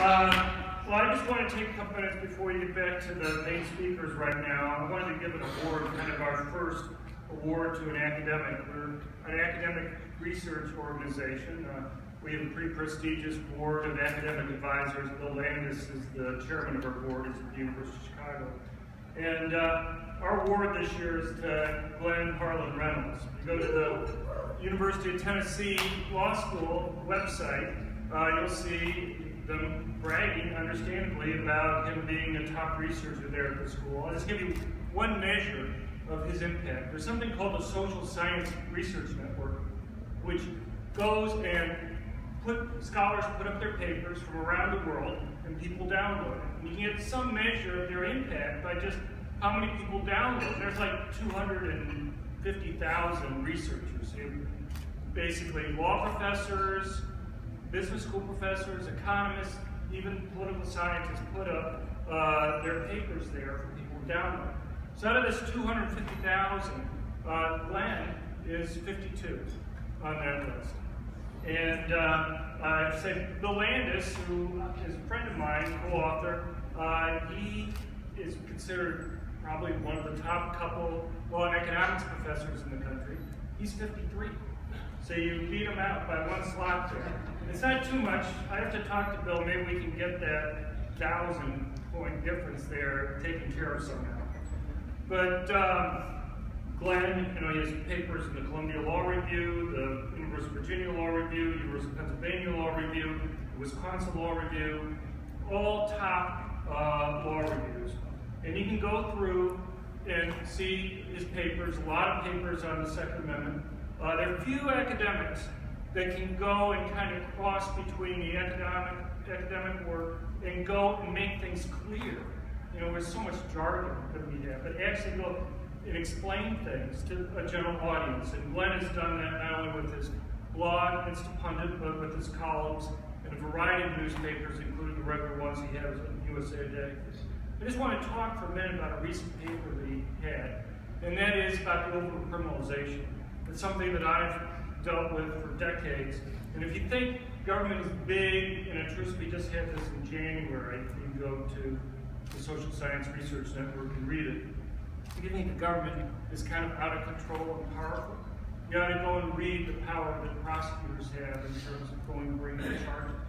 Well, I just want to take a couple minutes before we get back to the main speakers right now. I wanted to give an award, kind of our first award to an academic. We're an academic research organization. We have a pretty prestigious board of academic advisors. Bill Landis is the chairman of our board. He's at the University of Chicago. And our award this year is to Glenn Harlan Reynolds. You go to the University of Tennessee Law School website, you'll see them bragging, understandably, about him being a top researcher there at the school. I'll just give you one measure of his impact. There's something called the Social Science Research Network, which goes and scholars put up their papers from around the world, and people download it. And you can get some measure of their impact by just how many people download. There's like 250,000 researchers, basically law professors, business school professors, economists, even political scientists put up their papers there for people to download. So out of this 250,000, Glenn is 52 on that list. And I'd say Bill Landis, who is a friend of mine, co-author, he is considered probably one of the top couple economics professors in the country. He's 53. So you beat him out by one slot there. It's not too much. I have to talk to Bill. Maybe we can get that 1,000-point difference there taken care of somehow. But Glenn, he has papers in the Columbia Law Review, the University of Virginia Law Review, University of Pennsylvania Law Review, the Wisconsin Law Review, all top law reviews. And you can go through and see his papers, a lot of papers on the Second Amendment. There are few academics that can go and kind of cross between the academic work and go and make things clear. There's so much jargon that we have, but actually go and explain things to a general audience. And Glenn has done that not only with his blog, Instapundit, but with his columns in a variety of newspapers, including the regular ones he has in USA Today. I just want to talk for a minute about a recent paper that he had, and that is about the overcriminalization. It's something that I've dealt with for decades. And if you think government is big and intrusive, we just had this in January, you can go to the Social Science Research Network and read it. If you think the government is kind of out of control and powerful, you ought to go and read the power that prosecutors have in terms of going and bringing charges.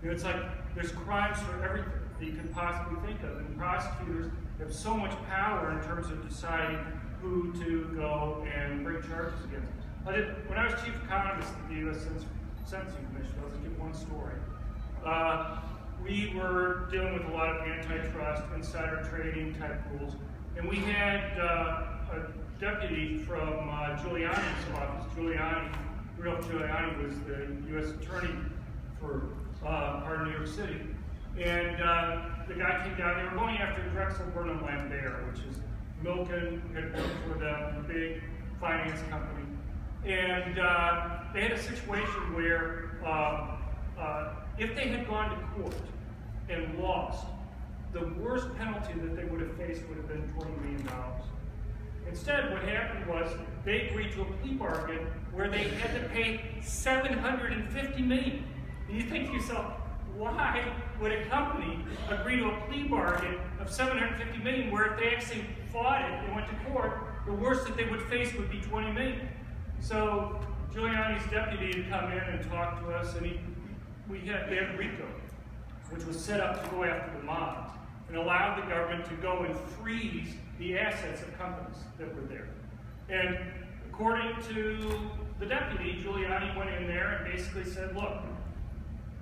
It's like there's crimes for everything that you can possibly think of, and prosecutors have so much power in terms of deciding who to go and bring charges against. When I was chief economist at the U.S. Sentencing Commission, I'll just give one story. We were dealing with a lot of antitrust, insider trading type rules, and we had a deputy from Giuliani's office. Rudolph Giuliani was the U.S. attorney for part of New York City. And the guy came down, they were going after Drexel Burnham Lambert, which is Milken, had worked for them, a big finance company. And they had a situation where if they had gone to court and lost, the worst penalty that they would have faced would have been $20 million. Instead, what happened was they agreed to a plea bargain where they had to pay $750 million. And you think to yourself, why would a company agree to a plea bargain of $750 million where if they actually fought it and went to court, the worst that they would face would be $20 million? So Giuliani's deputy had come in and talked to us, and they had RICO, which was set up to go after the mob and allowed the government to go and freeze the assets of companies that were there. And according to the deputy, Giuliani went in there and basically said, look,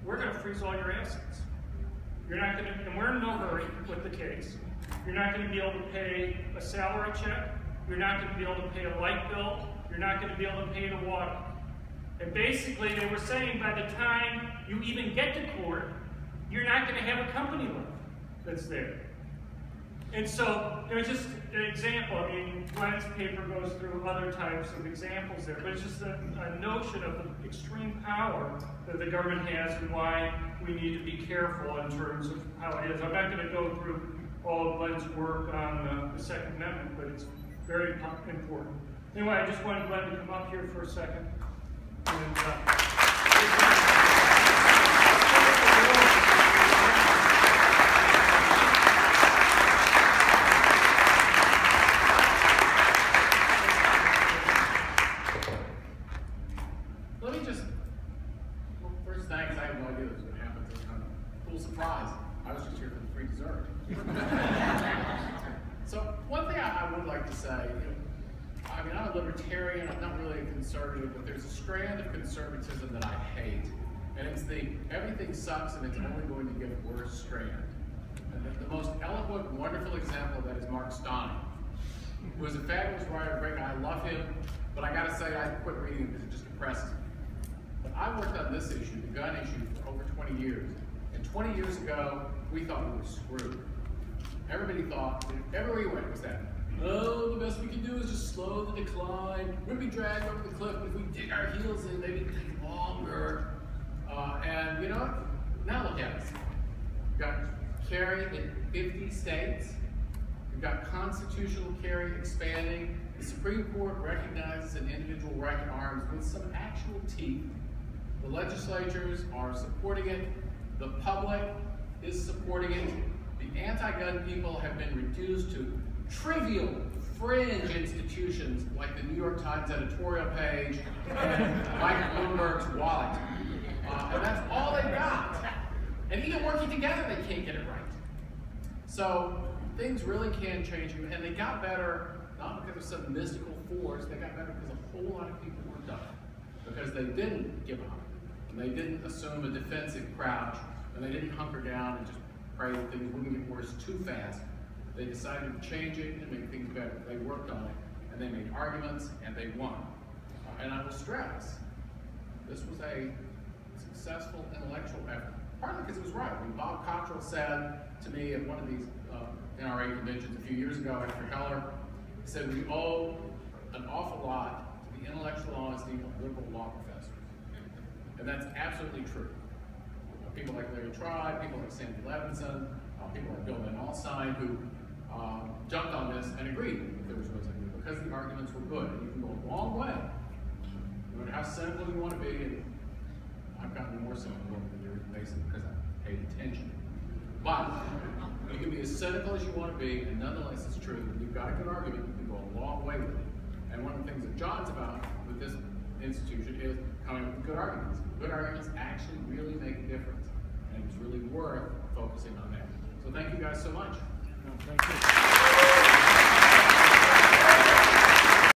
we're going to freeze all your assets. You're not going to, and we're in no hurry with the case. You're not going to be able to pay a salary check. You're not going to be able to pay a light bill. You're not going to be able to pay the water. And basically, they were saying by the time you even get to court, you're not going to have a company left that's there. And so, there's just an example. I mean, Glenn's paper goes through other types of examples there, but it's just a notion of the extreme power that the government has and why we need to be careful in terms of how it is. I'm not going to go through all of Glenn's work on the Second Amendment, but it's very important. Anyway, I just wanted Glenn to come up here for a second. And, little surprised. I was just here for the free dessert. So one thing I would like to say, I mean, I'm a libertarian, I'm not really a conservative, but there's a strand of conservatism that I hate. And it's the everything sucks and it's only going to get worse strand. And the most eloquent, wonderful example of that is Mark Stein, who is a fabulous writer, great guy, I love him, but I gotta say I quit reading him because it just depresses me. But I worked on this issue, the gun issue, for over 20 years. And 20 years ago, we thought we were screwed. Everybody thought, everywhere you went was that, oh, the best we can do is just slow the decline. We'll be dragged over the cliff, but if we dig our heels in, maybe it'll take longer. And you know what? Now look at us. We've got carry in 50 states. We've got constitutional carry expanding. The Supreme Court recognizes an individual right to arms with some actual teeth. The legislatures are supporting it. The public is supporting it. The anti-gun people have been reduced to trivial, fringe institutions like the New York Times editorial page and Mike Bloomberg's wallet. And that's all they've got. And even working together, they can't get it right. So things really can change, and they got better not because of some mystical force. They got better because a whole lot of people were done. Because they didn't give up, and they didn't assume a defensive crouch, and they didn't hunker down and just pray that things wouldn't get worse too fast. They decided to change it and make things better. They worked on it, and they made arguments, and they won. And I will stress, this was a successful intellectual effort, partly because it was right. When Bob Cottrell said to me at one of these NRA conventions a few years ago after Heller, he said, we owe an awful lot to the intellectual honesty of liberal law professors. And that's absolutely true. People like Larry Tribe, people like Sandy Levinson, people like Bill Van Alstyne, who jumped on this and agreed that there was no something because the arguments were good. And you can go a long way, no matter how cynical you want to be. And I've gotten more cynical over the years, basically because I paid attention. But you can be as cynical as you want to be, and nonetheless it's true. If you've got a good argument, you can go a long way with it. And one of the things that John's about with this institution is coming up with good arguments. Good arguments actually really make a difference, and it's really worth focusing on that. So thank you guys so much. No, thank you.